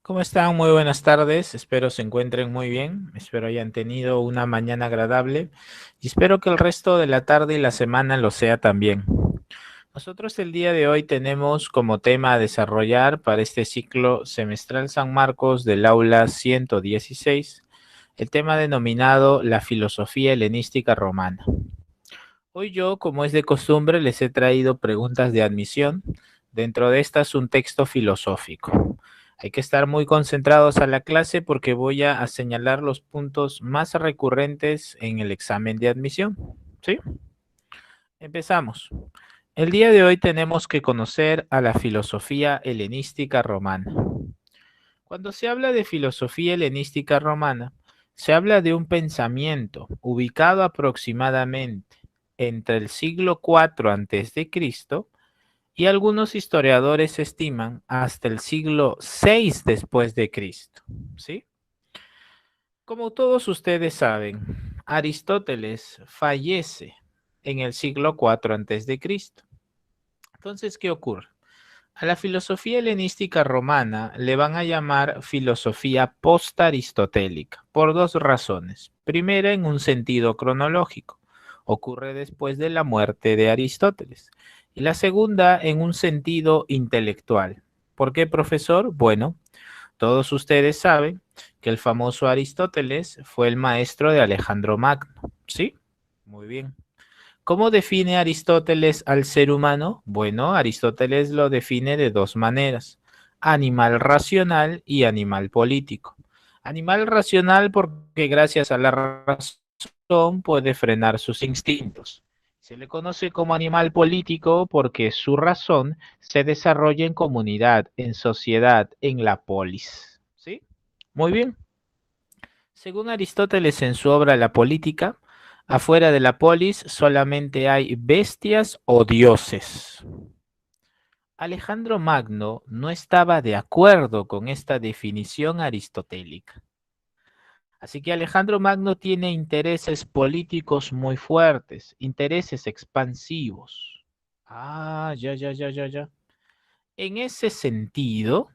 ¿Cómo están? Muy buenas tardes. Espero se encuentren muy bien. Espero hayan tenido una mañana agradable y espero que el resto de la tarde y la semana lo sea también. Nosotros el día de hoy tenemos como tema a desarrollar para este ciclo semestral San Marcos del aula 116 el tema denominado la filosofía helenística romana. Hoy yo, como es de costumbre, les he traído preguntas de admisión. Dentro de estas, un texto filosófico. Hay que estar muy concentrados a la clase porque voy a señalar los puntos más recurrentes en el examen de admisión. ¿Sí? Empezamos. El día de hoy tenemos que conocer a la filosofía helenística romana. Cuando se habla de filosofía helenística romana, se habla de un pensamiento ubicado aproximadamente entre el siglo IV antes de Cristo y algunos historiadores estiman hasta el siglo VI después de Cristo, ¿sí? Como todos ustedes saben, Aristóteles fallece en el siglo IV antes de Cristo. Entonces, ¿qué ocurre? A la filosofía helenística romana le van a llamar filosofía post-aristotélica por dos razones. Primera, en un sentido cronológico, ocurre después de la muerte de Aristóteles. Y la segunda, en un sentido intelectual. ¿Por qué, profesor? Bueno, todos ustedes saben que el famoso Aristóteles fue el maestro de Alejandro Magno. ¿Sí? Muy bien. ¿Cómo define Aristóteles al ser humano? Bueno, Aristóteles lo define de dos maneras, animal racional y animal político. Animal racional porque gracias a la razón puede frenar sus instintos. Se le conoce como animal político porque su razón se desarrolla en comunidad, en sociedad, en la polis. ¿Sí? Muy bien. Según Aristóteles en su obra La Política, afuera de la polis solamente hay bestias o dioses. Alejandro Magno no estaba de acuerdo con esta definición aristotélica. Así que Alejandro Magno tiene intereses políticos muy fuertes, intereses expansivos. Ya. En ese sentido,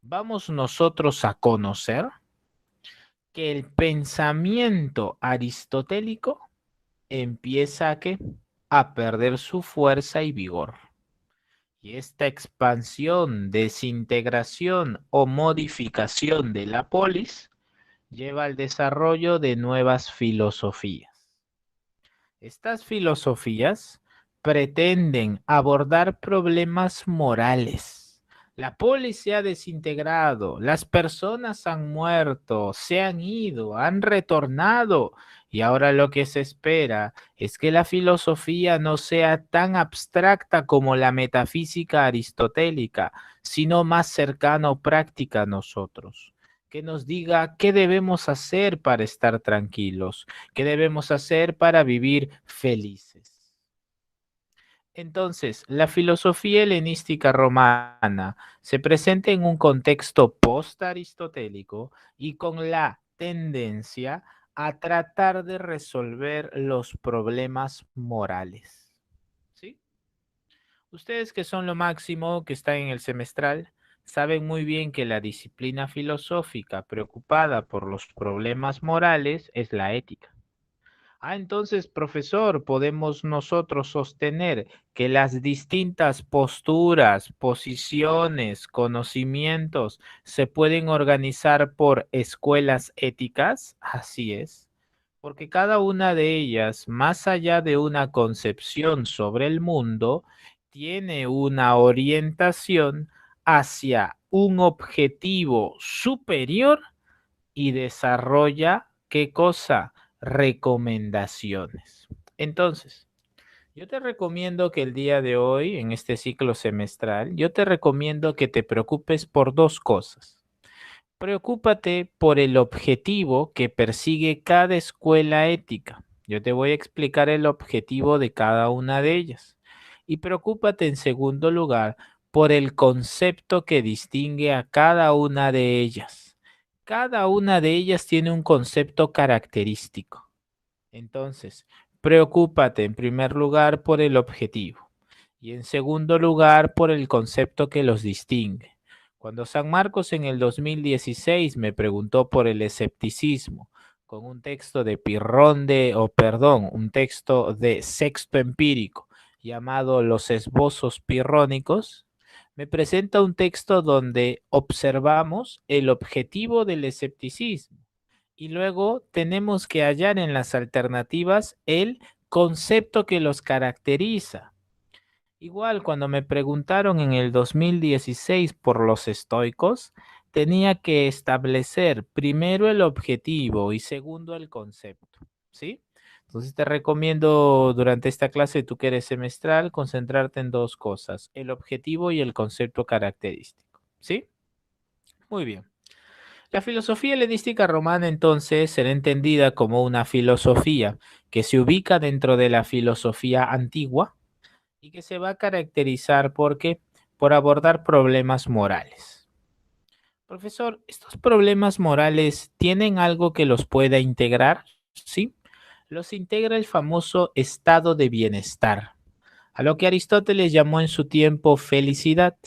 vamos nosotros a conocer que el pensamiento aristotélico empieza a ¿qué? A perder su fuerza y vigor. Y esta expansión, desintegración o modificación de la polis lleva al desarrollo de nuevas filosofías. Estas filosofías pretenden abordar problemas morales. La polis se ha desintegrado, las personas han muerto, se han ido, han retornado y ahora lo que se espera es que la filosofía no sea tan abstracta como la metafísica aristotélica, sino más cercana o práctica a nosotros, que nos diga qué debemos hacer para estar tranquilos, qué debemos hacer para vivir felices. Entonces, la filosofía helenística romana se presenta en un contexto post-aristotélico y con la tendencia a tratar de resolver los problemas morales. ¿Sí? Ustedes que son lo máximo, que están en el semestral, saben muy bien que la disciplina filosófica preocupada por los problemas morales es la ética. Entonces, profesor, podemos nosotros sostener que las distintas posturas, posiciones, conocimientos se pueden organizar por escuelas éticas. Así es, porque cada una de ellas, más allá de una concepción sobre el mundo, tiene una orientación hacia un objetivo superior y desarrolla, ¿qué cosa? Recomendaciones. Entonces, yo te recomiendo que el día de hoy, en este ciclo semestral, yo te recomiendo que te preocupes por dos cosas. Preocúpate por el objetivo que persigue cada escuela ética. Yo te voy a explicar el objetivo de cada una de ellas. Y preocúpate en segundo lugar por el concepto que distingue a cada una de ellas. Cada una de ellas tiene un concepto característico. Entonces, preocúpate en primer lugar por el objetivo y en segundo lugar por el concepto que los distingue. Cuando San Marcos en el 2016 me preguntó por el escepticismo con un texto de un texto de Sexto Empírico llamado Los Esbozos Pirrónicos, me presenta un texto donde observamos el objetivo del escepticismo y luego tenemos que hallar en las alternativas el concepto que los caracteriza. Igual, cuando me preguntaron en el 2016 por los estoicos, tenía que establecer primero el objetivo y segundo el concepto, ¿sí? Entonces te recomiendo durante esta clase, tú que eres semestral, concentrarte en dos cosas, el objetivo y el concepto característico, ¿sí? Muy bien. La filosofía helenística romana entonces será entendida como una filosofía que se ubica dentro de la filosofía antigua y que se va a caracterizar por abordar problemas morales. Profesor, ¿estos problemas morales tienen algo que los pueda integrar? Sí, los integra el famoso estado de bienestar, a lo que Aristóteles llamó en su tiempo felicidad.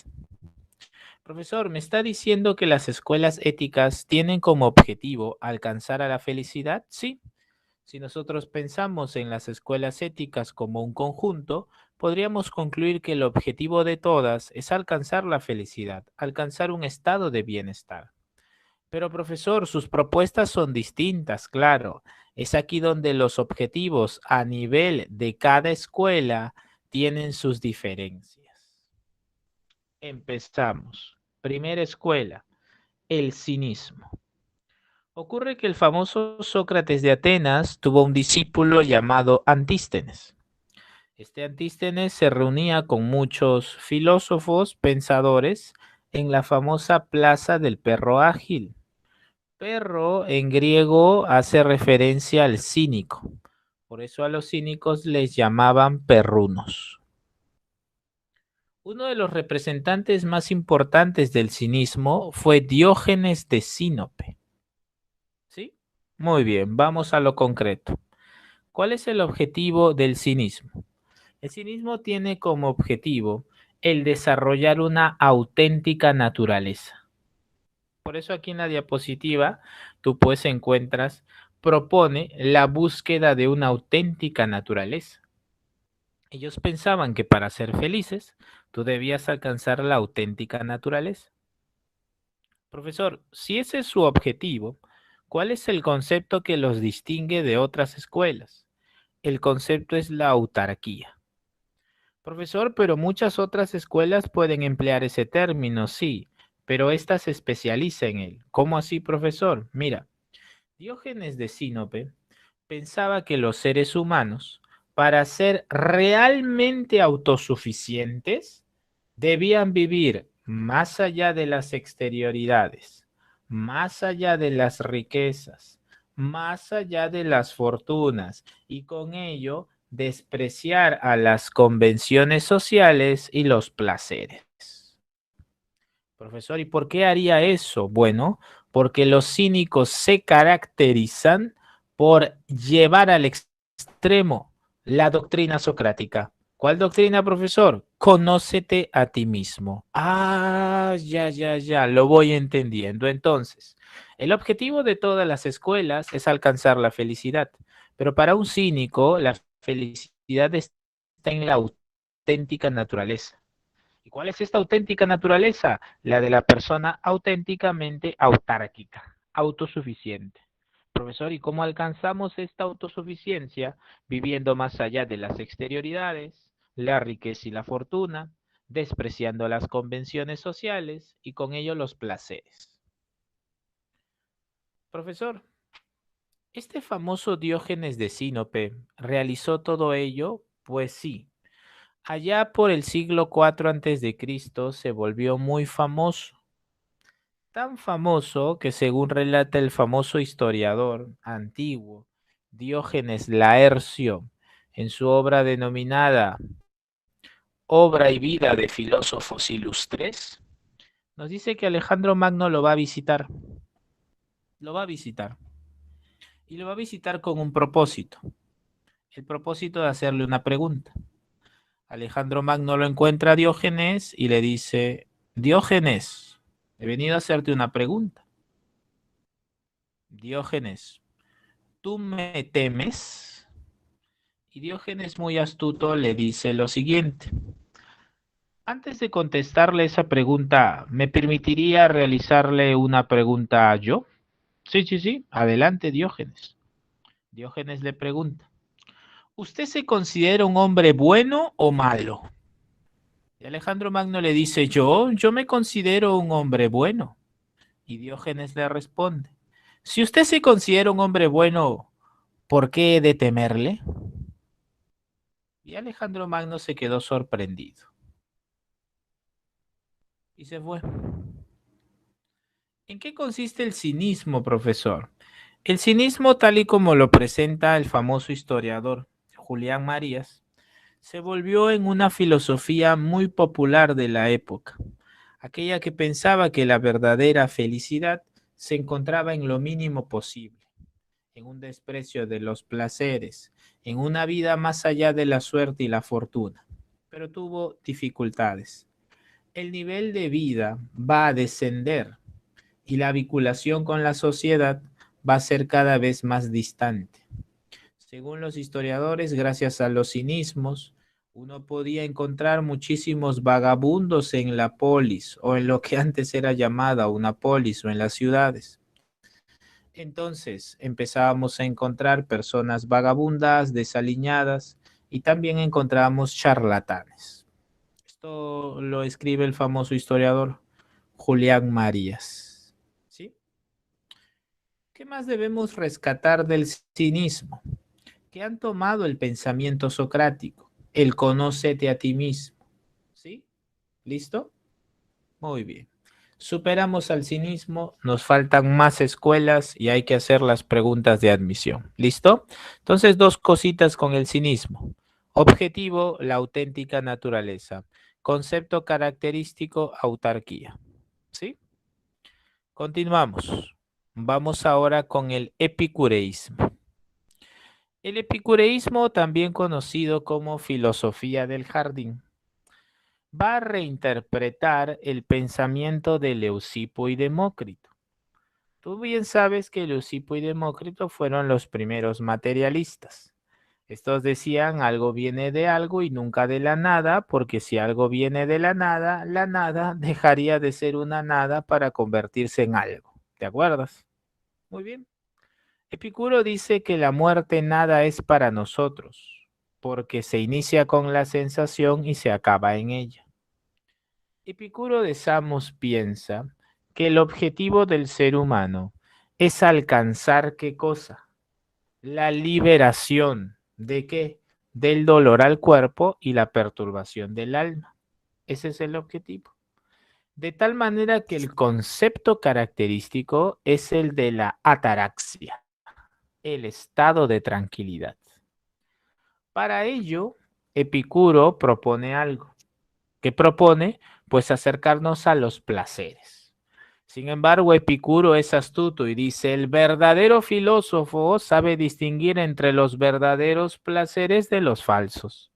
Profesor, ¿me está diciendo que las escuelas éticas tienen como objetivo alcanzar a la felicidad? Sí. Si nosotros pensamos en las escuelas éticas como un conjunto, podríamos concluir que el objetivo de todas es alcanzar la felicidad, alcanzar un estado de bienestar. Pero profesor, sus propuestas son distintas, claro. Es aquí donde los objetivos a nivel de cada escuela tienen sus diferencias. Empezamos. Primera escuela, el cinismo. Ocurre que el famoso Sócrates de Atenas tuvo un discípulo llamado Antístenes. Este Antístenes se reunía con muchos filósofos, pensadores, en la famosa plaza del perro ágil. Perro en griego hace referencia al cínico. Por eso a los cínicos les llamaban perrunos. Uno de los representantes más importantes del cinismo fue Diógenes de Sinope. ¿Sí? Muy bien, vamos a lo concreto. ¿Cuál es el objetivo del cinismo? El cinismo tiene como objetivo el desarrollar una auténtica naturaleza. Por eso aquí en la diapositiva tú pues encuentras, propone la búsqueda de una auténtica naturaleza. Ellos pensaban que para ser felices tú debías alcanzar la auténtica naturaleza. Profesor, si ese es su objetivo, ¿cuál es el concepto que los distingue de otras escuelas? El concepto es la autarquía. Profesor, pero muchas otras escuelas pueden emplear ese término, sí, pero esta se especializa en él. ¿Cómo así, profesor? Mira, Diógenes de Sinope pensaba que los seres humanos, para ser realmente autosuficientes, debían vivir más allá de las exterioridades, más allá de las riquezas, más allá de las fortunas y con ello despreciar a las convenciones sociales y los placeres. Profesor, ¿y por qué haría eso? Bueno, porque los cínicos se caracterizan por llevar al extremo la doctrina socrática. ¿Cuál doctrina, profesor? Conócete a ti mismo. Ah, ya, lo voy entendiendo. Entonces, el objetivo de todas las escuelas es alcanzar la felicidad, pero para un cínico, la felicidad está en la auténtica naturaleza. ¿Y cuál es esta auténtica naturaleza? La de la persona auténticamente autárquica, autosuficiente. Profesor, ¿y cómo alcanzamos esta autosuficiencia? Viviendo más allá de las exterioridades, la riqueza y la fortuna, despreciando las convenciones sociales y con ello los placeres. Profesor, ¿este famoso Diógenes de Sinope realizó todo ello? Pues sí. Allá por el siglo IV antes de Cristo se volvió muy famoso. Tan famoso que según relata el famoso historiador antiguo Diógenes Laercio en su obra denominada Obra y vida de filósofos ilustres, nos dice que Alejandro Magno lo va a visitar. Lo va a visitar. Y lo va a visitar con un propósito. El propósito de hacerle una pregunta. Alejandro Magno lo encuentra a Diógenes y le dice, Diógenes, He venido a hacerte una pregunta. Diógenes, ¿tú me temes? Y Diógenes, muy astuto, le dice lo siguiente. Antes de contestarle esa pregunta, ¿me permitiría realizarle una pregunta yo? Sí, sí, sí. Adelante, Diógenes. Diógenes le pregunta, ¿usted se considera un hombre bueno o malo? Y Alejandro Magno le dice, yo me considero un hombre bueno. Y Diógenes le responde, si usted se considera un hombre bueno, ¿por qué he de temerle? Y Alejandro Magno se quedó sorprendido y se fue. ¿En qué consiste el cinismo, profesor? El cinismo, tal y como lo presenta el famoso historiador Julián Marías, se volvió en una filosofía muy popular de la época, aquella que pensaba que la verdadera felicidad se encontraba en lo mínimo posible, en un desprecio de los placeres, en una vida más allá de la suerte y la fortuna. Pero tuvo dificultades. El nivel de vida va a descender y la vinculación con la sociedad va a ser cada vez más distante. Según los historiadores, gracias a los cinismos, uno podía encontrar muchísimos vagabundos en la polis o en lo que antes era llamada una polis o en las ciudades. Entonces empezábamos a encontrar personas vagabundas, desaliñadas y también encontrábamos charlatanes. Esto lo escribe el famoso historiador Julián Marías. ¿Sí? ¿Qué más debemos rescatar del cinismo? Que han tomado el pensamiento socrático, el conócete a ti mismo. ¿Sí? ¿Listo? Muy bien. Superamos al cinismo, nos faltan más escuelas y hay que hacer las preguntas de admisión. ¿Listo? Entonces, dos cositas con el cinismo. Objetivo, la auténtica naturaleza. Concepto característico, autarquía. ¿Sí? Continuamos. Vamos ahora con el epicureísmo. El epicureísmo, también conocido como filosofía del jardín, va a reinterpretar el pensamiento de Leucipo y Demócrito. Tú bien sabes que Leucipo y Demócrito fueron los primeros materialistas. Estos decían algo viene de algo y nunca de la nada, porque si algo viene de la nada dejaría de ser una nada para convertirse en algo. ¿Te acuerdas? Muy bien. Epicuro dice que la muerte nada es para nosotros, porque se inicia con la sensación y se acaba en ella. Epicuro de Samos piensa que el objetivo del ser humano es alcanzar ¿qué cosa? La liberación ¿de qué? Del dolor al cuerpo y la perturbación del alma. Ese es el objetivo. De tal manera que el concepto característico es el de la ataraxia, el estado de tranquilidad. Para ello, Epicuro propone algo. ¿Qué propone? Pues acercarnos a los placeres. Sin embargo, Epicuro es astuto y dice, el verdadero filósofo sabe distinguir entre los verdaderos placeres de los falsos.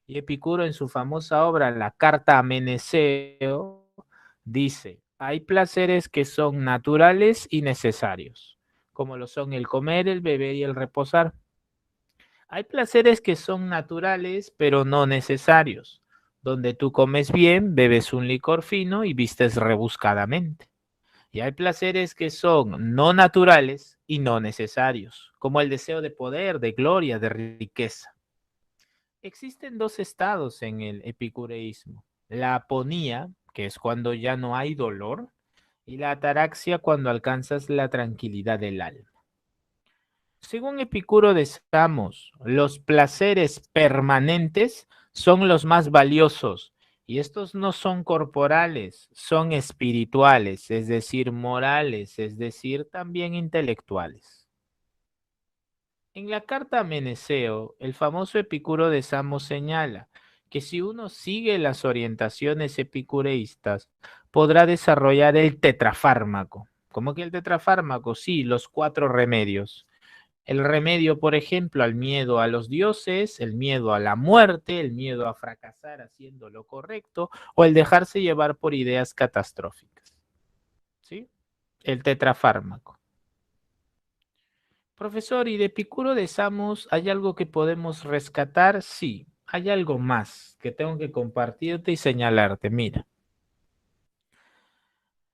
Y Epicuro en su famosa obra, La Carta a Meneceo, dice, hay placeres que son naturales y necesarios, como lo son el comer, el beber y el reposar. Hay placeres que son naturales, pero no necesarios, donde tú comes bien, bebes un licor fino y vistes rebuscadamente. Y hay placeres que son no naturales y no necesarios, como el deseo de poder, de gloria, de riqueza. Existen dos estados en el epicureísmo. La aponía, que es cuando ya no hay dolor, y la ataraxia, cuando alcanzas la tranquilidad del alma. Según Epicuro de Samos, los placeres permanentes son los más valiosos y estos no son corporales, son espirituales, es decir, morales, es decir, también intelectuales. En la carta a Meneceo, el famoso Epicuro de Samos señala que si uno sigue las orientaciones epicureístas, podrá desarrollar el tetrafármaco. ¿Cómo que el tetrafármaco? Sí, los cuatro remedios. El remedio, por ejemplo, al miedo a los dioses, el miedo a la muerte, el miedo a fracasar haciendo lo correcto o el dejarse llevar por ideas catastróficas. ¿sí? El tetrafármaco. Profesor, ¿y de Epicuro de Samos hay algo que podemos rescatar? Sí, hay algo más que tengo que compartirte y señalarte. Mira,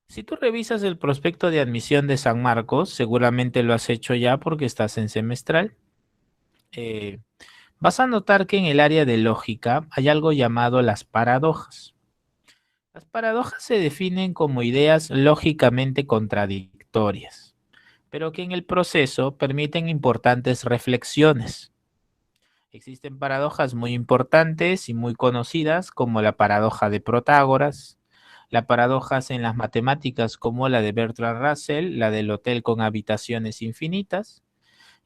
si tú revisas el prospecto de admisión de San Marcos, seguramente lo has hecho ya porque estás en semestral, eh, vas a notar que en el área de lógica hay algo llamado las paradojas. Las paradojas se definen como ideas lógicamente contradictorias, pero que en el proceso permiten importantes reflexiones. Existen paradojas muy importantes y muy conocidas como la paradoja de Protágoras, las paradojas en las matemáticas como la de Bertrand Russell, la del hotel con habitaciones infinitas,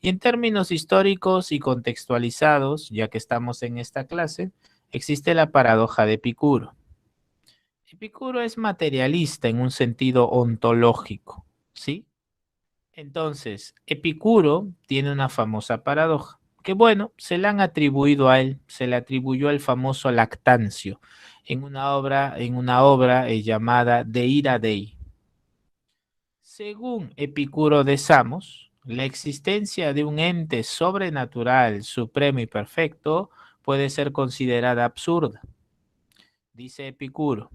y en términos históricos y contextualizados, ya que estamos en esta clase, existe la paradoja de Epicuro. Epicuro es materialista en un sentido ontológico, ¿sí? Entonces, Epicuro tiene una famosa paradoja, que bueno, se la han atribuido a él, se le atribuyó el famoso Lactancio en una obra llamada De Ira Dei. Según Epicuro de Samos, la existencia de un ente sobrenatural, supremo y perfecto puede ser considerada absurda. Dice Epicuro,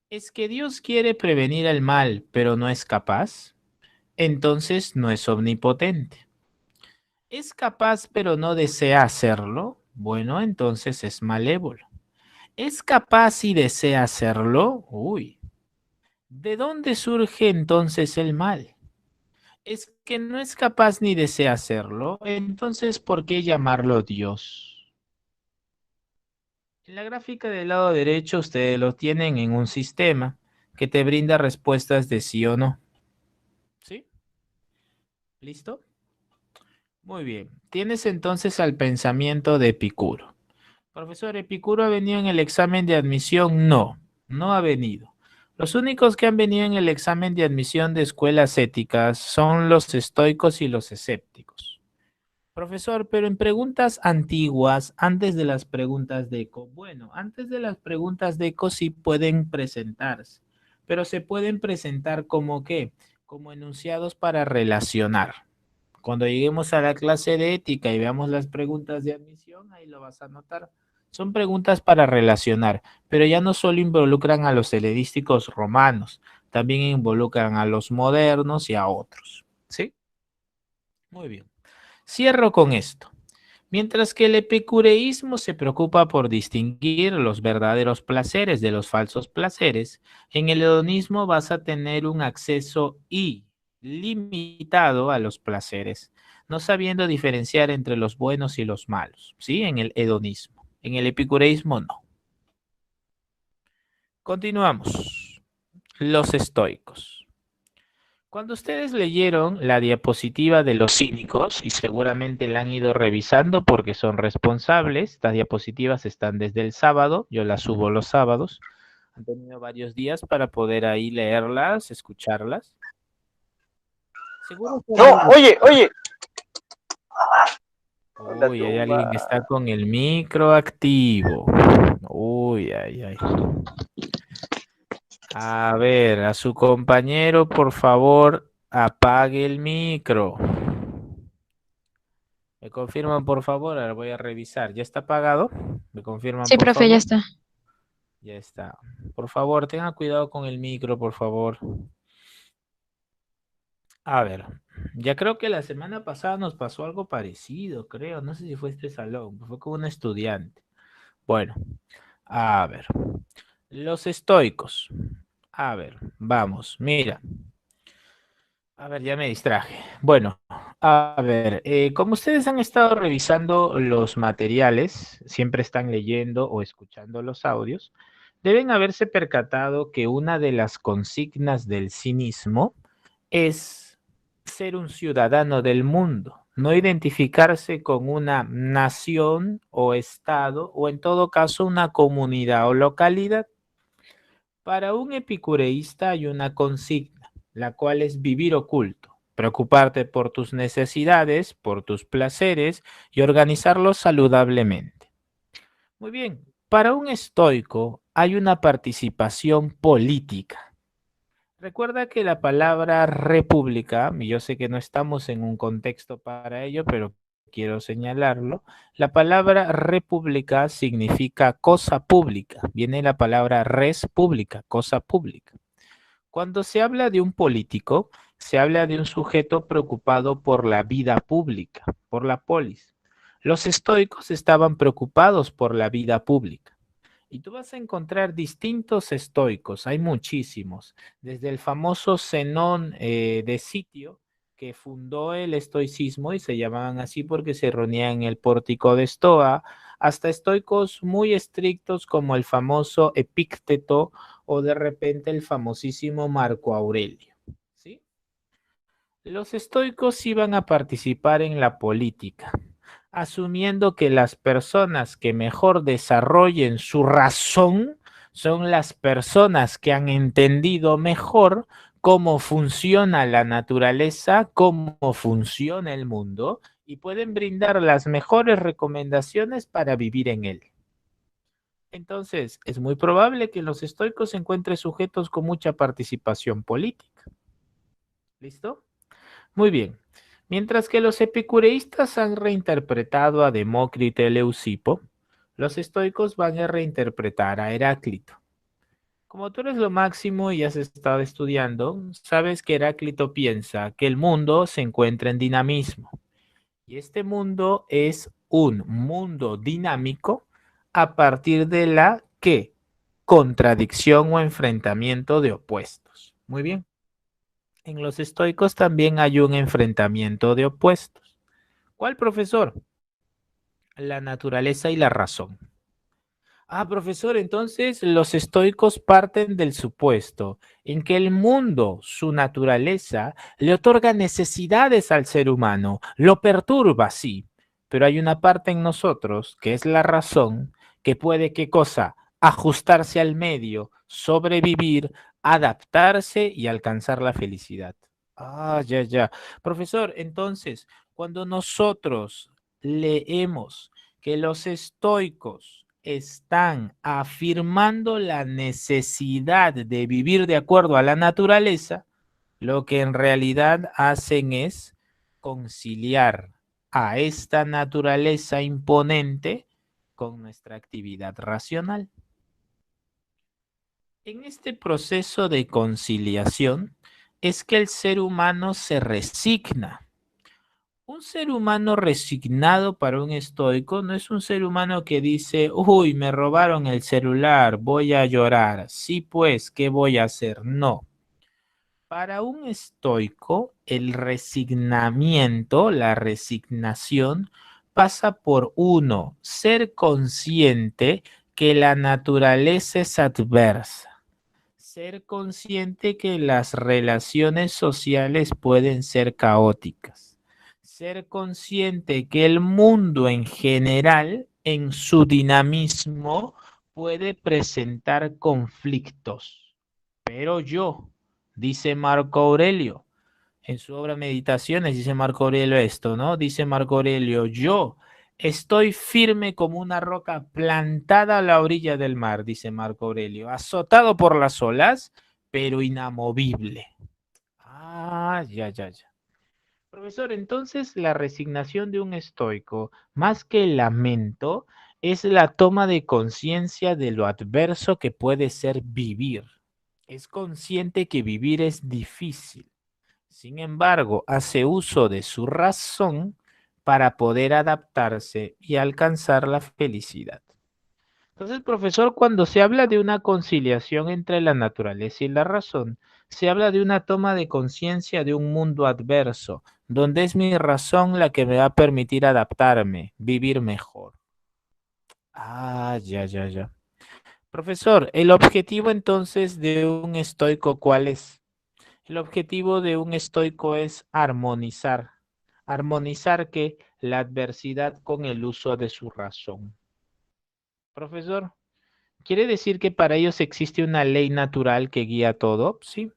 ¿es que Dios quiere prevenir el mal, pero no es capaz? Entonces no es omnipotente. ¿Es capaz pero no desea hacerlo? Bueno, entonces es malévolo. ¿Es capaz y desea hacerlo? Uy, ¿de dónde surge entonces el mal? Es que no es capaz ni desea hacerlo, entonces ¿por qué llamarlo Dios? En la gráfica del lado derecho ustedes lo tienen en un sistema que te brinda respuestas de sí o no. ¿Sí? ¿Listo? Muy bien. Tienes entonces al pensamiento de Epicuro. Profesor, ¿Epicuro ha venido en el examen de admisión? No, no ha venido. Los únicos que han venido en el examen de admisión de escuelas éticas son los estoicos y los escépticos. Profesor, pero en preguntas antiguas, antes de las preguntas de ECO, bueno, antes de las preguntas de ECO sí pueden presentarse, pero se pueden presentar como qué, como enunciados para relacionar. Cuando lleguemos a la clase de ética y veamos las preguntas de admisión, ahí lo vas a notar. Son preguntas para relacionar, pero ya no solo involucran a los helenísticos romanos, también involucran a los modernos y a otros. ¿Sí? Muy bien. Cierro con esto. Mientras que el epicureísmo se preocupa por distinguir los verdaderos placeres de los falsos placeres, en el hedonismo vas a tener un acceso ilimitado a los placeres, no sabiendo diferenciar entre los buenos y los malos, ¿sí? En el hedonismo. En el epicureísmo no. Continuamos. Los estoicos. Cuando ustedes leyeron la diapositiva de los cínicos, y seguramente la han ido revisando porque son responsables, estas diapositivas están desde el sábado, yo las subo los sábados, han tenido varios días para poder ahí leerlas, escucharlas. Seguro que No, oye. Anda Uy, hay tú, alguien que está con el micro activo. Uy, ay, ay. A ver, a su compañero, por favor, apague el micro. ¿Me confirman, por favor? Ahora voy a revisar. ¿Ya está apagado? ¿Me confirman, Sí, por profe, ya favor? está. Ya está. Por favor, tenga cuidado con el micro, por favor. A ver, ya creo que la semana pasada nos pasó algo parecido, creo. No sé si fue este salón, fue con un estudiante. Bueno, a ver. Los estoicos. A ver, vamos, mira. A ver, ya me distraje. Bueno, a ver, como ustedes han estado revisando los materiales, siempre están leyendo o escuchando los audios, deben haberse percatado que una de las consignas del cinismo es ser un ciudadano del mundo, no identificarse con una nación o estado o en todo caso una comunidad o localidad. Para un epicureísta hay una consigna, la cual es vivir oculto, preocuparte por tus necesidades, por tus placeres y organizarlos saludablemente. Muy bien, para un estoico hay una participación política. Recuerda que la palabra república, y yo sé que no estamos en un contexto para ello, pero quiero señalarlo, la palabra república significa cosa pública. Viene la palabra res pública, cosa pública. Cuando se habla de un político, se habla de un sujeto preocupado por la vida pública, por la polis. Los estoicos estaban preocupados por la vida pública. Y tú vas a encontrar distintos estoicos, hay muchísimos, desde el famoso Zenón de Sitio, que fundó el estoicismo y se llamaban así porque se reunían en el pórtico de Estoa, hasta estoicos muy estrictos como el famoso Epícteto o de repente el famosísimo Marco Aurelio. ¿Sí? Los estoicos iban a participar en la política, asumiendo que las personas que mejor desarrollen su razón son las personas que han entendido mejor cómo funciona la naturaleza, cómo funciona el mundo y pueden brindar las mejores recomendaciones para vivir en él. Entonces, es muy probable que los estoicos se encuentren sujetos con mucha participación política. ¿Listo? Muy bien. Mientras que los epicureístas han reinterpretado a Demócrito y Leucipo, los estoicos van a reinterpretar a Heráclito. Como tú eres lo máximo y has estado estudiando, sabes que Heráclito piensa que el mundo se encuentra en dinamismo. Y este mundo es un mundo dinámico a partir de la ¿qué? Contradicción o enfrentamiento de opuestos. Muy bien. En los estoicos también hay un enfrentamiento de opuestos. ¿Cuál, profesor? La naturaleza y la razón. Ah, profesor, entonces los estoicos parten del supuesto en que el mundo, su naturaleza, le otorga necesidades al ser humano, lo perturba, sí, pero hay una parte en nosotros, que es la razón, que puede, ¿qué cosa? Ajustarse al medio, sobrevivir, adaptarse y alcanzar la felicidad. Ah, ya, ya. Profesor, entonces, cuando nosotros leemos que los estoicos están afirmando la necesidad de vivir de acuerdo a la naturaleza, lo que en realidad hacen es conciliar a esta naturaleza imponente con nuestra actividad racional. En este proceso de conciliación es que el ser humano se resigna. Un ser humano resignado para un estoico no es un ser humano que dice, uy, me robaron el celular, voy a llorar. Sí, pues, ¿qué voy a hacer? No. Para un estoico, el resignamiento, la resignación, pasa por uno, ser consciente que la naturaleza es adversa. Ser consciente que las relaciones sociales pueden ser caóticas. Ser consciente que el mundo en general, en su dinamismo, puede presentar conflictos. Pero yo, dice Marco Aurelio, en su obra Meditaciones, dice Marco Aurelio esto, ¿no? Dice Marco Aurelio, yo estoy firme como una roca plantada a la orilla del mar, dice Marco Aurelio, azotado por las olas, pero inamovible. Ah, ya, ya, ya. Profesor, entonces la resignación de un estoico, más que el lamento, es la toma de conciencia de lo adverso que puede ser vivir. Es consciente que vivir es difícil. Sin embargo, hace uso de su razón para poder adaptarse y alcanzar la felicidad. Entonces, profesor, cuando se habla de una conciliación entre la naturaleza y la razón, se habla de una toma de conciencia de un mundo adverso, donde es mi razón la que me va a permitir adaptarme, vivir mejor. Ah, ya, ya, ya. Profesor, el objetivo entonces de un estoico, ¿cuál es? El objetivo de un estoico es armonizar. Armonizar que la adversidad con el uso de su razón. Profesor, ¿quiere decir que para ellos existe una ley natural que guía todo? Sí.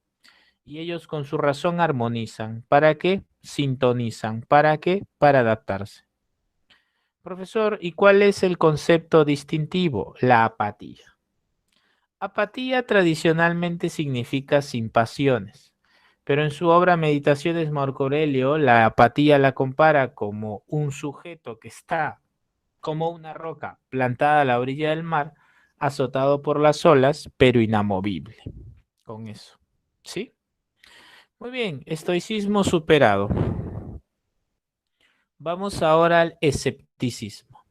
Y ellos con su razón armonizan. ¿Para qué? Sintonizan. ¿Para qué? Para adaptarse. Profesor, ¿y cuál es el concepto distintivo? La apatía. Apatía tradicionalmente significa sin pasiones, pero en su obra Meditaciones Marco Aurelio, la apatía la compara como un sujeto que está como una roca plantada a la orilla del mar, azotado por las olas, pero inamovible. Con eso. ¿Sí? Muy bien, estoicismo superado. Vamos ahora al escepticismo.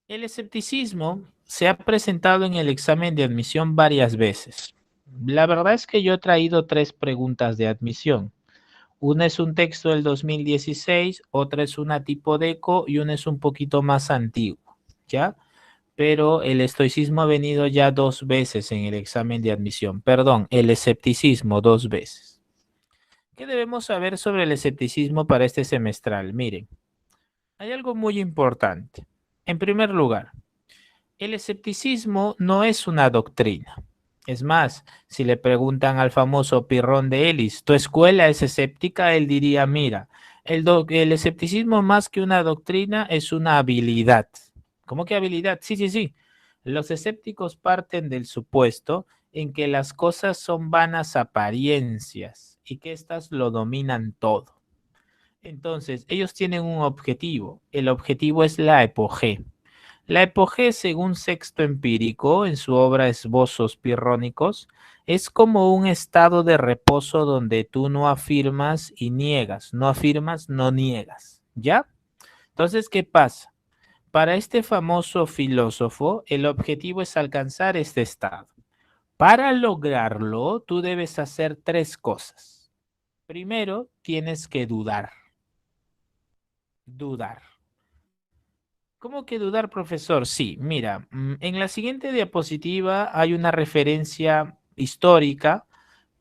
El escepticismo se ha presentado en el examen de admisión varias veces. La verdad es que yo he traído tres preguntas de admisión. Una es un texto del 2016, otra es una tipo deco y una es un poquito más antiguo, ¿ya? Pero el estoicismo ha venido ya dos veces en el examen de admisión. Perdón, el escepticismo dos veces. ¿Qué debemos saber sobre el escepticismo para este semestral? Miren, hay algo muy importante. En primer lugar, el escepticismo no es una doctrina. Es más, si le preguntan al famoso Pirrón de Elis, ¿tu escuela es escéptica? Él diría, mira, el escepticismo más que una doctrina es una habilidad. ¿Cómo que habilidad? Sí, sí, sí. Los escépticos parten del supuesto en que las cosas son vanas apariencias y que éstas lo dominan todo. Entonces, ellos tienen un objetivo. El objetivo es la epogé. La epogé, según Sexto Empírico, en su obra Esbozos Pirrónicos, es como un estado de reposo donde tú no afirmas y niegas, no afirmas, no niegas, ¿ya? Entonces, ¿qué pasa? Para este famoso filósofo, el objetivo es alcanzar este estado. Para lograrlo, tú debes hacer tres cosas. Primero, tienes que dudar, dudar. ¿Cómo que dudar, profesor? Sí, mira, en la siguiente diapositiva hay una referencia histórica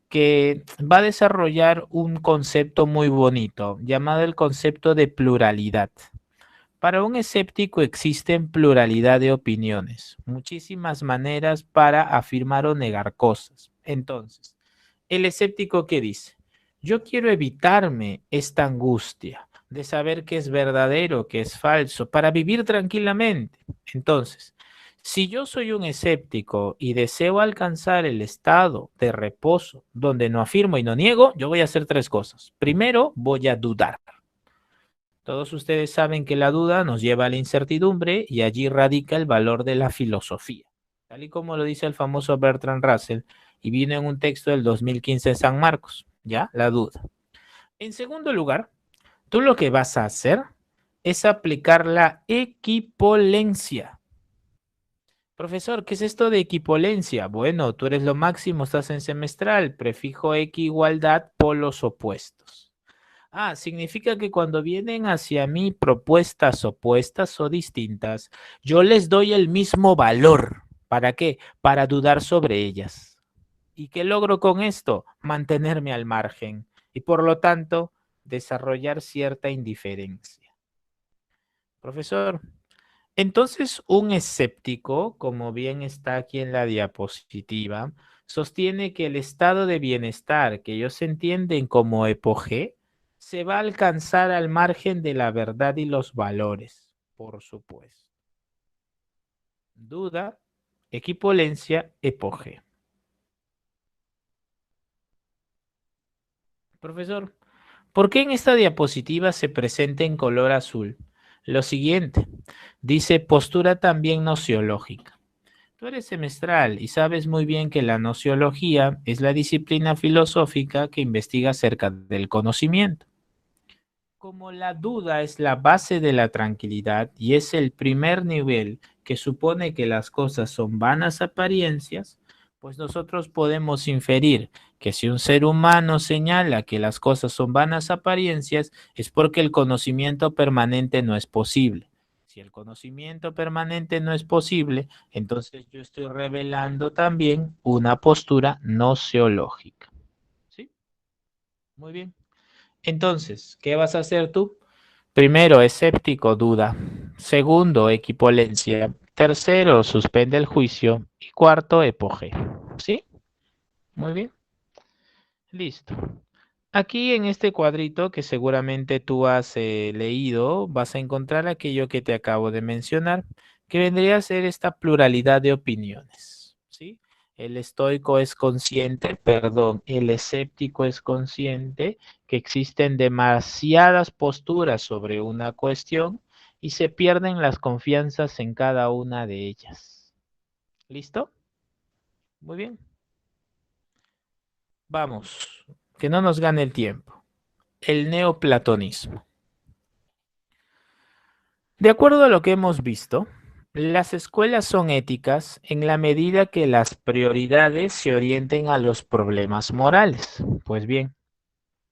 que va a desarrollar un concepto muy bonito llamado el concepto de pluralidad. Para un escéptico existen pluralidad de opiniones, muchísimas maneras para afirmar o negar cosas. Entonces, el escéptico, ¿qué dice? Yo quiero evitarme esta angustia de saber qué es verdadero, qué es falso, para vivir tranquilamente. Entonces, si yo soy un escéptico y deseo alcanzar el estado de reposo donde no afirmo y no niego, yo voy a hacer tres cosas. Primero, voy a dudar. Todos ustedes saben que la duda nos lleva a la incertidumbre y allí radica el valor de la filosofía, tal y como lo dice el famoso Bertrand Russell y vino en un texto del 2015 de San Marcos, ¿ya? La duda. En segundo lugar, tú lo que vas a hacer es aplicar la equipolencia. Profesor, ¿qué es esto de equipolencia? Bueno, tú eres lo máximo, estás en semestral, prefijo equi igualdad, polos opuestos. Ah, significa que cuando vienen hacia mí propuestas opuestas o distintas, yo les doy el mismo valor. ¿Para qué? Para dudar sobre ellas. ¿Y qué logro con esto? Mantenerme al margen y por lo tanto desarrollar cierta indiferencia. Profesor, entonces un escéptico, como bien está aquí en la diapositiva, sostiene que el estado de bienestar que ellos entienden como epogé se va a alcanzar al margen de la verdad y los valores, por supuesto. Duda, equipolencia, epogé. Profesor, ¿por qué en esta diapositiva se presenta en color azul? Lo siguiente, dice postura también nociológica. Tú eres semestral y sabes muy bien que la nociología es la disciplina filosófica que investiga acerca del conocimiento. Como la duda es la base de la tranquilidad y es el primer nivel que supone que las cosas son vanas apariencias, pues nosotros podemos inferir que si un ser humano señala que las cosas son vanas apariencias, es porque el conocimiento permanente no es posible. Si el conocimiento permanente no es posible, entonces yo estoy revelando también una postura nociológica. ¿Sí? Muy bien. Entonces, ¿qué vas a hacer tú? Primero, escéptico, duda. Segundo, equipolencia. Tercero, suspende el juicio. Y cuarto, epoge. ¿Sí? Muy bien. Listo. Aquí en este cuadrito que seguramente tú has leído, vas a encontrar aquello que te acabo de mencionar, que vendría a ser esta pluralidad de opiniones. El estoico es consciente, perdón, el escéptico es consciente que existen demasiadas posturas sobre una cuestión y se pierden las confianzas en cada una de ellas. ¿Listo? Muy bien. Vamos, que no nos gane el tiempo. El neoplatonismo. De acuerdo a lo que hemos visto, las escuelas son éticas en la medida que las prioridades se orienten a los problemas morales. Pues bien,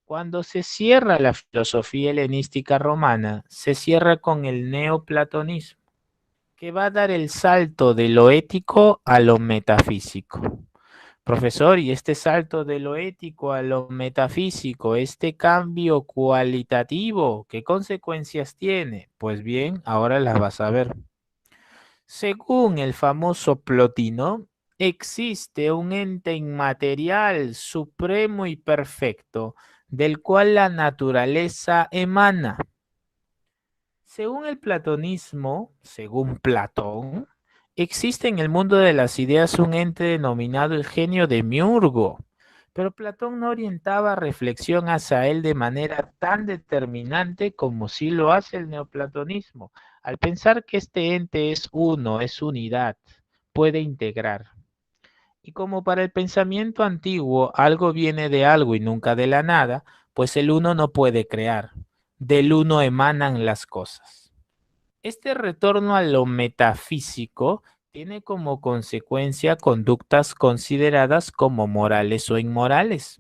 cuando se cierra la filosofía helenística romana, se cierra con el neoplatonismo, que va a dar el salto de lo ético a lo metafísico. Profesor, y este salto de lo ético a lo metafísico, este cambio cualitativo, ¿qué consecuencias tiene? Pues bien, ahora las vas a ver. Según el famoso Plotino, existe un ente inmaterial, supremo y perfecto, del cual la naturaleza emana. Según el platonismo, según Platón, existe en el mundo de las ideas un ente denominado el genio de Miurgo, pero Platón no orientaba reflexión hacia él de manera tan determinante como sí lo hace el neoplatonismo, al pensar que este ente es uno, es unidad, puede integrar. Y como para el pensamiento antiguo algo viene de algo y nunca de la nada, pues el uno no puede crear, del uno emanan las cosas. Este retorno a lo metafísico tiene como consecuencia conductas consideradas como morales o inmorales.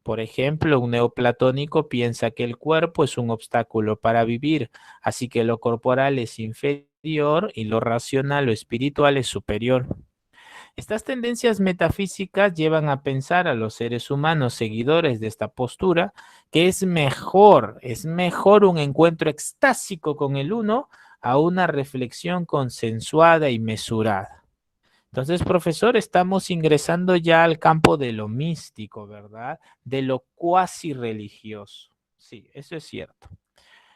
Por ejemplo, un neoplatónico piensa que el cuerpo es un obstáculo para vivir, así que lo corporal es inferior y lo racional o espiritual es superior. Estas tendencias metafísicas llevan a pensar a los seres humanos seguidores de esta postura que es mejor un encuentro extásico con el uno a una reflexión consensuada y mesurada. Entonces, profesor, estamos ingresando ya al campo de lo místico, ¿verdad? De lo cuasi religioso. Sí, eso es cierto.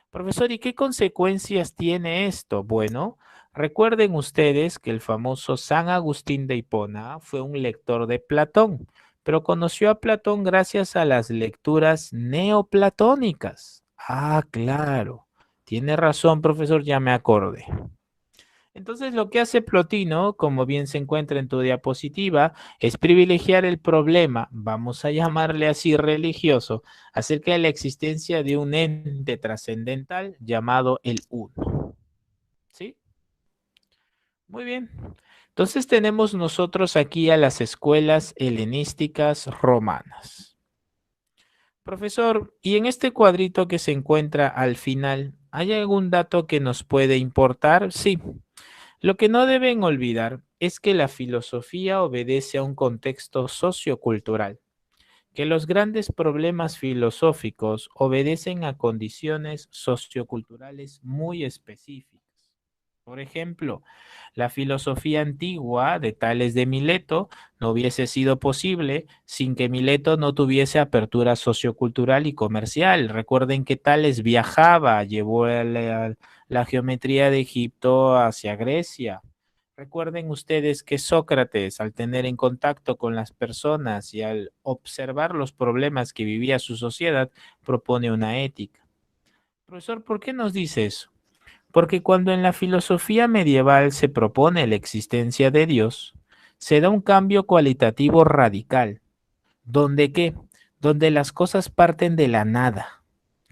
Profesor, ¿y qué consecuencias tiene esto? Bueno, recuerden ustedes que el famoso San Agustín de Hipona fue un lector de Platón, pero conoció a Platón gracias a las lecturas neoplatónicas. Ah, claro. Tiene razón, profesor, ya me acordé. Entonces, lo que hace Plotino, como bien se encuentra en tu diapositiva, es privilegiar el problema, vamos a llamarle así religioso, acerca de la existencia de un ente trascendental llamado el Uno. ¿Sí? Muy bien. Entonces tenemos nosotros aquí a las escuelas helenísticas romanas. Profesor, y en este cuadrito que se encuentra al final, ¿hay algún dato que nos puede importar? Sí. Lo que no deben olvidar es que la filosofía obedece a un contexto sociocultural, que los grandes problemas filosóficos obedecen a condiciones socioculturales muy específicas. Por ejemplo, la filosofía antigua de Tales de Mileto no hubiese sido posible sin que Mileto no tuviese apertura sociocultural y comercial. Recuerden que Tales viajaba, llevó la geometría de Egipto hacia Grecia. Recuerden ustedes que Sócrates, al tener en contacto con las personas y al observar los problemas que vivía su sociedad, propone una ética. Profesor, ¿por qué nos dice eso? Porque cuando en la filosofía medieval se propone la existencia de Dios, se da un cambio cualitativo radical. ¿Donde qué? Donde las cosas parten de la nada.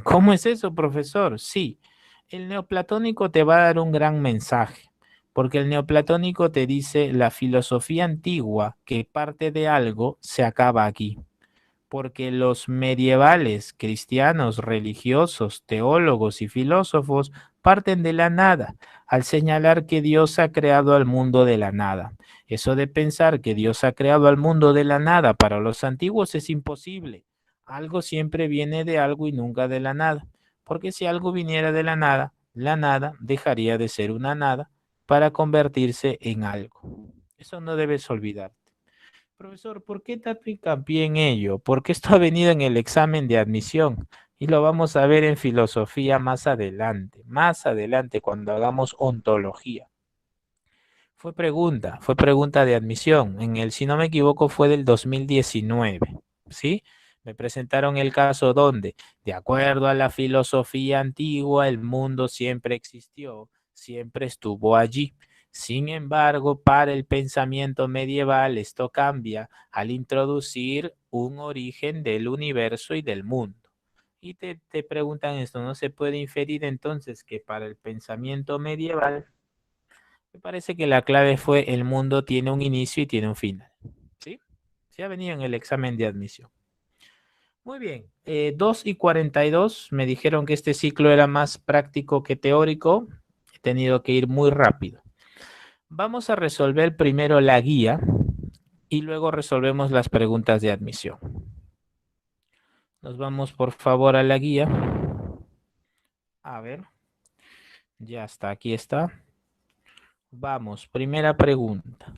¿Cómo es eso, profesor? Sí, el neoplatónico te va a dar un gran mensaje, porque el neoplatónico te dice la filosofía antigua que parte de algo se acaba aquí porque los medievales, cristianos, religiosos, teólogos y filósofos parten de la nada al señalar que Dios ha creado al mundo de la nada. Eso de pensar que Dios ha creado al mundo de la nada para los antiguos es imposible. Algo siempre viene de algo y nunca de la nada, porque si algo viniera de la nada dejaría de ser una nada para convertirse en algo. Eso no debes olvidar. Profesor, ¿por qué tanto hincapié en ello? Porque esto ha venido en el examen de admisión y lo vamos a ver en filosofía más adelante cuando hagamos ontología. Fue pregunta de admisión. Si no me equivoco, fue del 2019, ¿sí? Me presentaron el caso donde, de acuerdo a la filosofía antigua, el mundo siempre existió, siempre estuvo allí. Sin embargo, para el pensamiento medieval esto cambia al introducir un origen del universo y del mundo. Y te preguntan esto, ¿no se puede inferir entonces que para el pensamiento medieval me parece que la clave fue el mundo tiene un inicio y tiene un final? ¿Sí? Sí ha venido en el examen de admisión. Muy bien. 2:42 me dijeron que este ciclo era más práctico que teórico. He tenido que ir muy rápido. Vamos a resolver primero la guía y luego resolvemos las preguntas de admisión. Nos vamos por favor a la guía. A ver. Ya está, aquí está. Vamos, primera pregunta.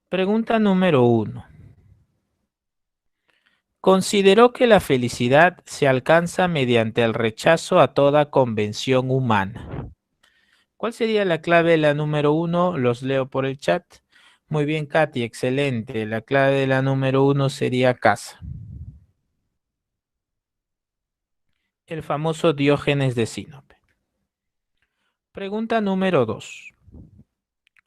Pregunta número 1. Consideró que la felicidad se alcanza mediante el rechazo a toda convención humana. ¿Cuál sería la clave de la número 1? Los leo por el chat. Muy bien, Katy, excelente. La clave de la número 1 sería casa. El famoso Diógenes de Sinope. Pregunta número 2.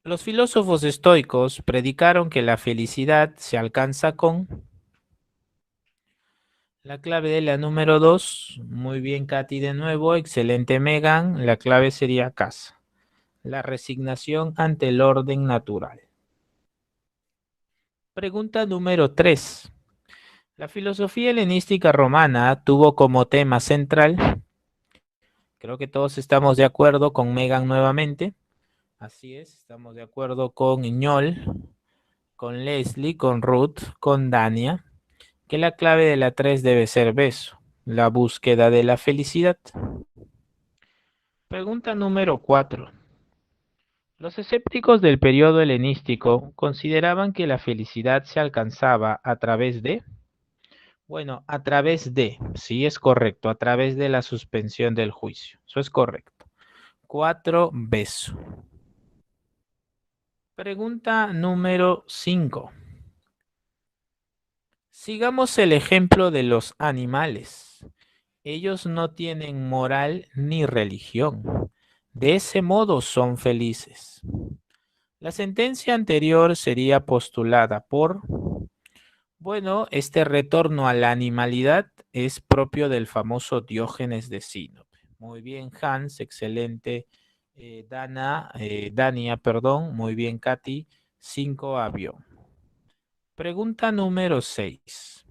Los filósofos estoicos predicaron que la felicidad se alcanza con... La clave de la número 2. Muy bien, Katy, de nuevo. Excelente, Megan. La clave sería casa. La resignación ante el orden natural. Pregunta número 3. La filosofía helenística romana tuvo como tema central, creo que todos estamos de acuerdo con Megan nuevamente, así es, estamos de acuerdo con Ñol, con Leslie, con Ruth, con Dania, que la clave de la 3 debe ser beso, la búsqueda de la felicidad. Pregunta número 4. Los escépticos del periodo helenístico consideraban que la felicidad se alcanzaba a través de... Bueno, a través de, sí es correcto, a través de la suspensión del juicio. Eso es correcto. 4, beso. Pregunta número 5. Sigamos el ejemplo de los animales. Ellos no tienen moral ni religión. De ese modo son felices. La sentencia anterior sería postulada por... Bueno, este retorno a la animalidad es propio del famoso Diógenes de Sinope. Muy bien, Hans, excelente. Dania, perdón. Muy bien, Katy. 5 avión. Pregunta número 6.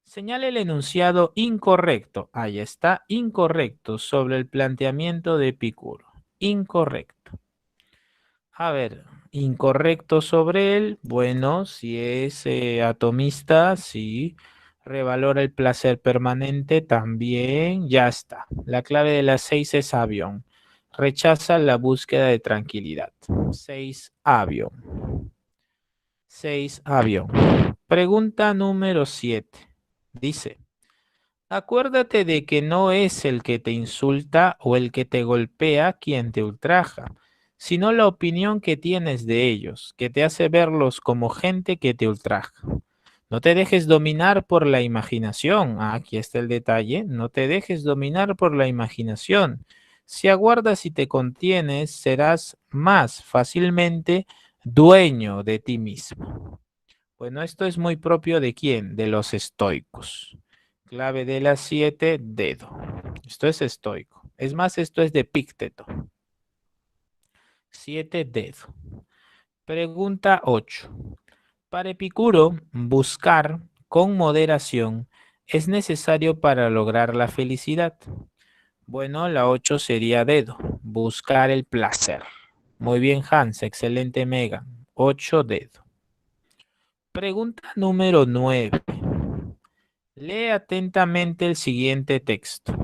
Señale el enunciado incorrecto. Ahí está, incorrecto sobre el planteamiento de Epicuro. Incorrecto. A ver, incorrecto sobre él. Bueno, si es atomista, sí. Revalora el placer permanente también. Ya está. La clave de las 6 es avión. Rechaza la búsqueda de tranquilidad. 6 avión. 6 avión. Pregunta número 7. Dice, acuérdate de que no es el que te insulta o el que te golpea quien te ultraja, sino la opinión que tienes de ellos, que te hace verlos como gente que te ultraja. No te dejes dominar por la imaginación. Aquí está el detalle. No te dejes dominar por la imaginación. Si aguardas y te contienes, serás más fácilmente dueño de ti mismo. Bueno, esto es muy propio de quién, de los estoicos. Clave de las 7, dedo. Esto es estoico. Es más, esto es de Epicteto. 7, dedo. Pregunta 8. Para Epicuro, buscar con moderación es necesario para lograr la felicidad. Bueno, la 8 sería dedo. Buscar el placer. Muy bien, Hans. Excelente, Megan. 8, dedo. Pregunta número 9. Lee atentamente el siguiente texto.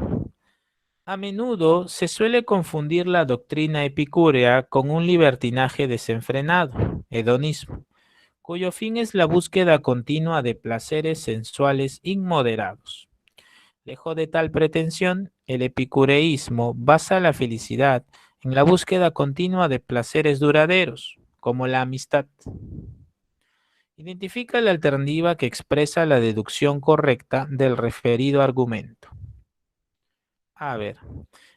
A menudo se suele confundir la doctrina epicúrea con un libertinaje desenfrenado, hedonismo, cuyo fin es la búsqueda continua de placeres sensuales inmoderados. Lejos de tal pretensión, el epicureísmo basa la felicidad en la búsqueda continua de placeres duraderos, como la amistad. Identifica la alternativa que expresa la deducción correcta del referido argumento. A ver,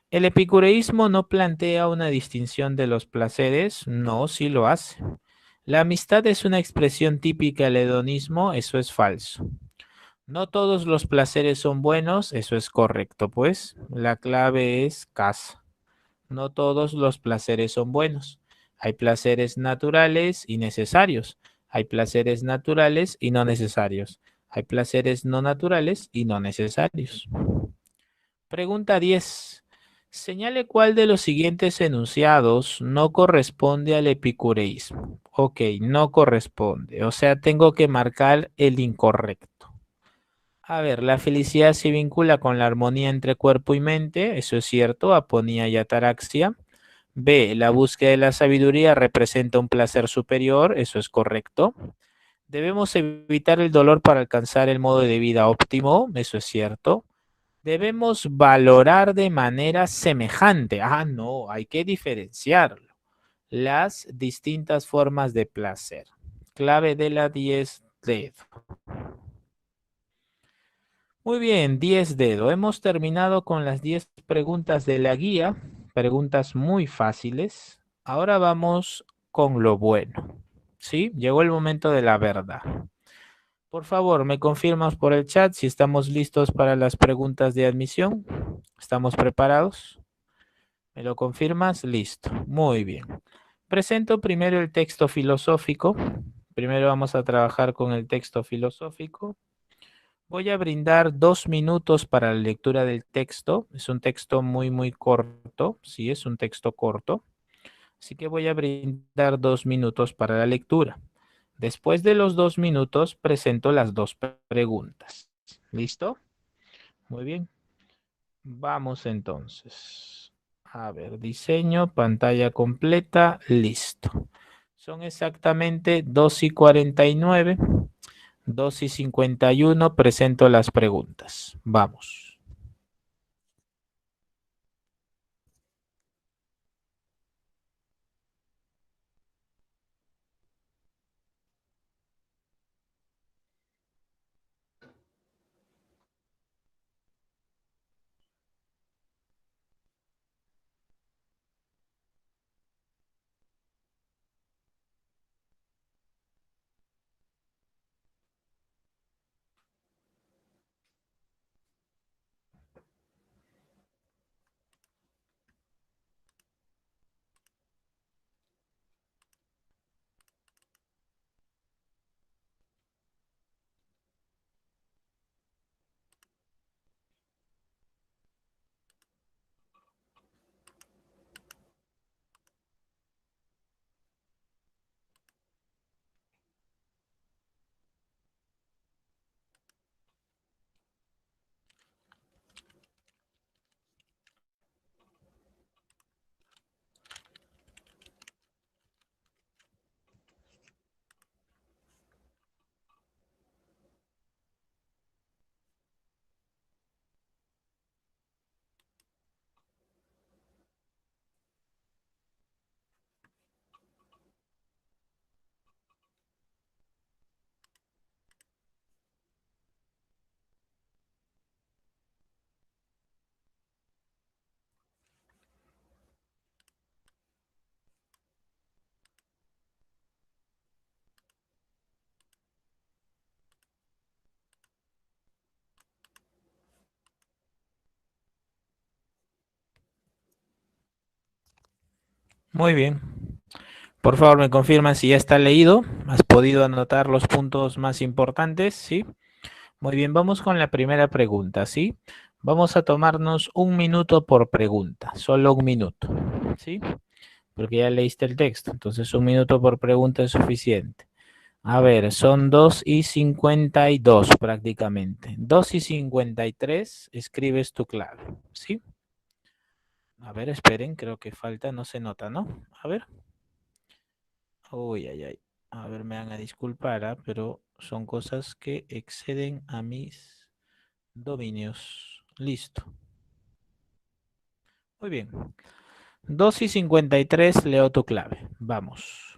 ¿el epicureísmo no plantea una distinción de los placeres? No, sí lo hace. La amistad es una expresión típica del hedonismo, eso es falso. No todos los placeres son buenos, eso es correcto, pues la clave es casa. No todos los placeres son buenos. Hay placeres naturales y necesarios. Hay placeres naturales y no necesarios. Hay placeres no naturales y no necesarios. Pregunta 10. Señale cuál de los siguientes enunciados no corresponde al epicureísmo. Ok, no corresponde. O sea, tengo que marcar el incorrecto. A ver, la felicidad se vincula con la armonía entre cuerpo y mente. Eso es cierto, aponía y ataraxia. B, la búsqueda de la sabiduría representa un placer superior. Eso es correcto. Debemos evitar el dolor para alcanzar el modo de vida óptimo. Eso es cierto. Debemos valorar de manera semejante. Ah, no, hay que diferenciarlo. Las distintas formas de placer. Clave de la 10 dedo. Muy bien, 10 dedo. Hemos terminado con las 10 preguntas de la guía. Preguntas muy fáciles. Ahora vamos con lo bueno. ¿Sí? Llegó el momento de la verdad. Por favor, me confirmas por el chat si estamos listos para las preguntas de admisión. ¿Estamos preparados? ¿Me lo confirmas? Listo. Muy bien. Presento primero el texto filosófico. Primero vamos a trabajar con el texto filosófico. Voy a brindar 2 minutos para la lectura del texto. Es un texto muy corto. Sí, es un texto corto. Así que voy a brindar 2 minutos para la lectura. Después de los 2 minutos, presento las dos preguntas. ¿Listo? Muy bien. Vamos entonces. A ver, diseño, pantalla completa, listo. Son exactamente 2:49, 2:51. Presento las preguntas. Vamos. Muy bien. Por favor, me confirman si ya está leído. ¿Has podido anotar los puntos más importantes? Sí. Muy bien, vamos con la primera pregunta, ¿sí? Vamos a tomarnos 1 minuto por pregunta, solo 1 minuto, ¿sí? Porque ya leíste el texto, entonces 1 minuto por pregunta es suficiente. A ver, son 2:52 prácticamente. 2:53, escribes tu clave, ¿sí? A ver, esperen, creo que falta, no se nota, ¿no? A ver. Uy, ay, ay. A ver, me van a disculpar, pero son cosas que exceden a mis dominios. Listo. Muy bien. 2:53, leo tu clave. Vamos.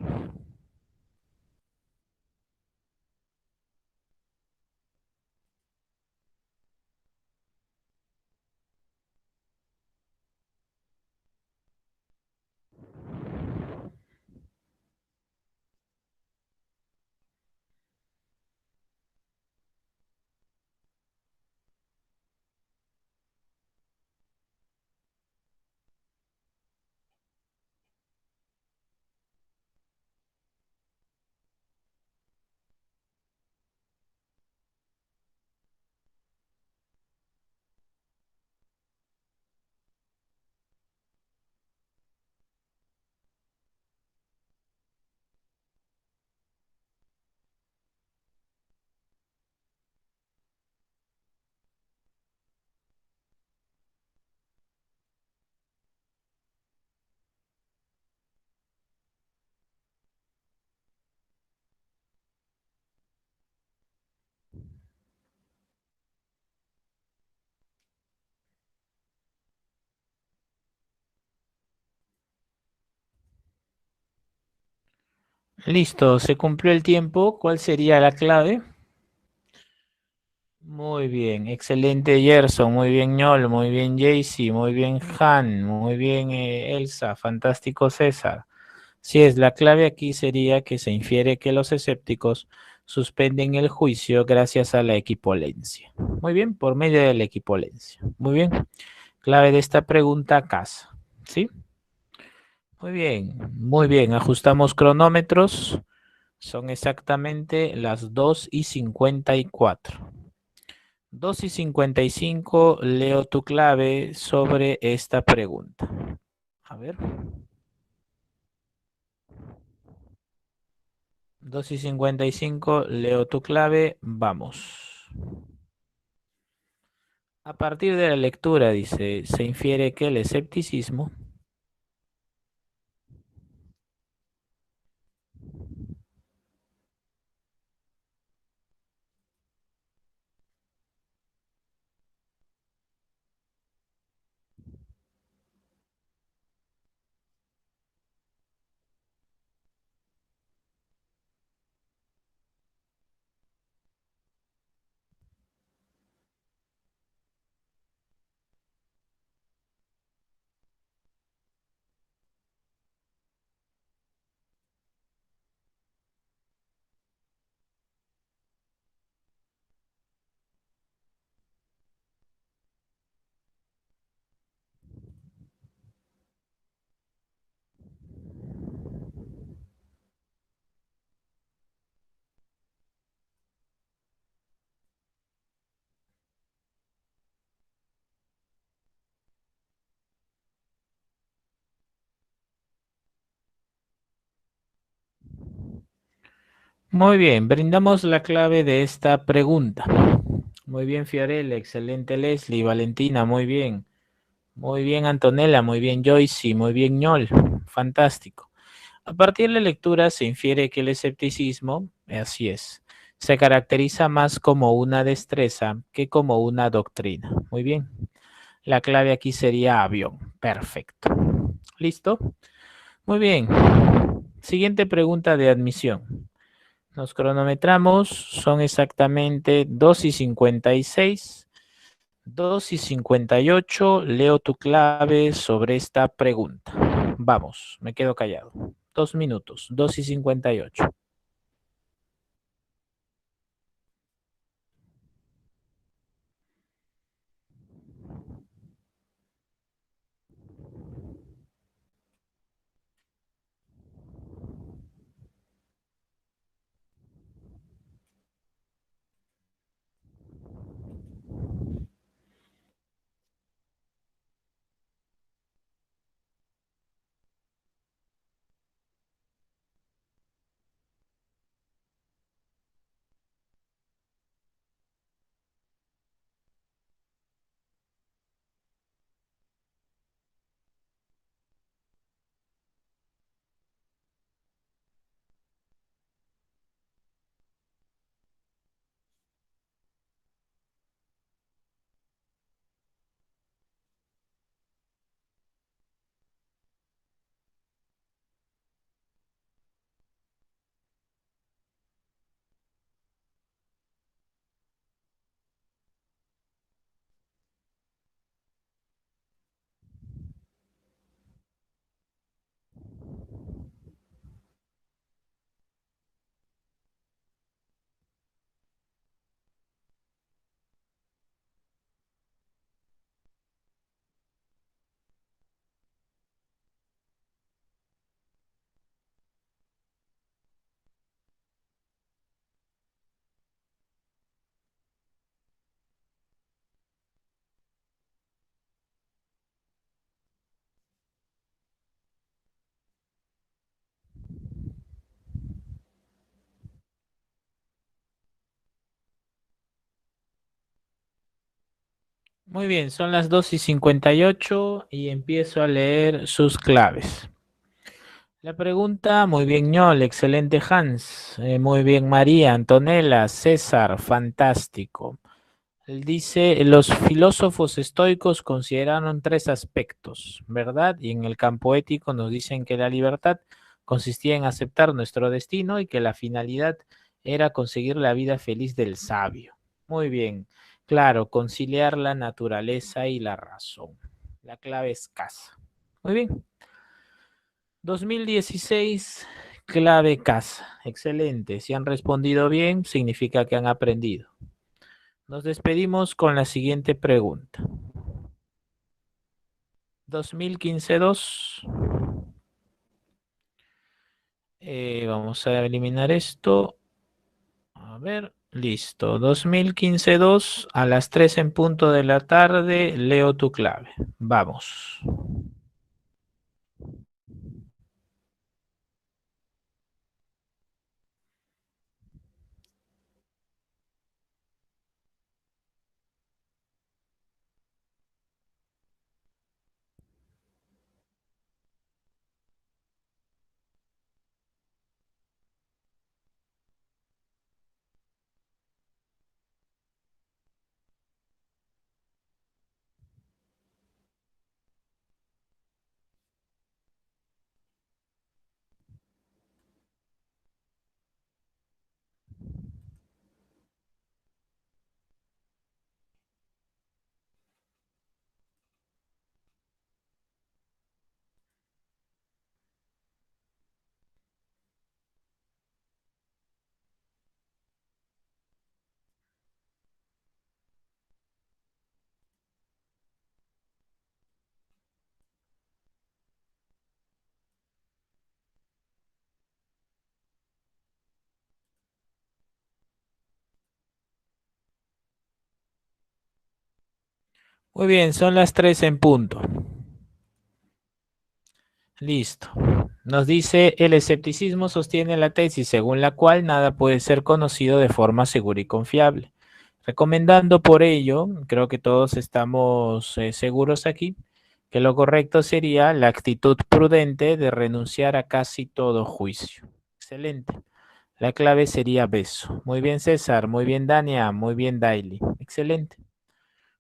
Listo, se cumplió el tiempo. ¿Cuál sería la clave? Muy bien, excelente Gerson, muy bien Ñol, muy bien Jaycee, muy bien Han, muy bien Elsa, fantástico César. Si es, la clave aquí sería que se infiere que los escépticos suspenden el juicio gracias a la equipolencia. Muy bien, por medio de la equipolencia. Muy bien, clave de esta pregunta casa. ¿Sí? Muy bien, ajustamos cronómetros. Son exactamente las 2:54. 2:55, leo tu clave sobre esta pregunta. A ver. 2:55, leo tu clave. Vamos. A partir de la lectura, dice, se infiere que el escepticismo. Muy bien, brindamos la clave de esta pregunta. Muy bien, Fiorella, excelente Leslie, Valentina, muy bien. Muy bien, Antonella, muy bien, Joyce, muy bien, Ñol. Fantástico. A partir de la lectura se infiere que el escepticismo, así es, se caracteriza más como una destreza que como una doctrina. Muy bien. La clave aquí sería avión. Perfecto. ¿Listo? Muy bien. Siguiente pregunta de admisión. Nos cronometramos, son exactamente 2:56. 2:58, leo tu clave sobre esta pregunta. Vamos, me quedo callado. 2 minutos, 2:58. Muy bien, son las 2:58 y empiezo a leer sus claves. La pregunta, muy bien, Ñol, excelente Hans, muy bien María, Antonella, César, fantástico. Él dice, los filósofos estoicos consideraron tres aspectos, ¿verdad? Y en el campo ético nos dicen que la libertad consistía en aceptar nuestro destino y que la finalidad era conseguir la vida feliz del sabio. Muy bien, claro, conciliar la naturaleza y la razón. La clave es casa. Muy bien. 2016, clave casa. Excelente. Si han respondido bien, significa que han aprendido. Nos despedimos con la siguiente pregunta. 2015-2. Vamos a eliminar esto. A ver, listo. 2015-2 a las 3 en punto de la tarde. Leo tu clave. Vamos. Muy bien, son las 3 en punto. Listo. Nos dice, el escepticismo sostiene la tesis según la cual nada puede ser conocido de forma segura y confiable. Recomendando por ello, creo que todos estamos seguros aquí, que lo correcto sería la actitud prudente de renunciar a casi todo juicio. Excelente. La clave sería beso. Muy bien, César. Muy bien, Dania. Muy bien, Daily. Excelente.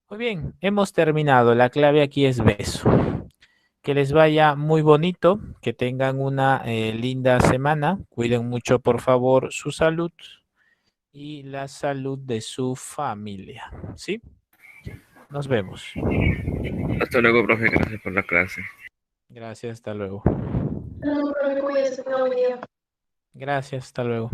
Muy bien, hemos terminado. La clave aquí es beso. Que les vaya muy bonito, que tengan una linda semana. Cuiden mucho, por favor, su salud y la salud de su familia. ¿Sí? Nos vemos. Hasta luego, profe. Gracias por la clase. Gracias, hasta luego. No, profe, cuídese, tenga buen día. Gracias, hasta luego.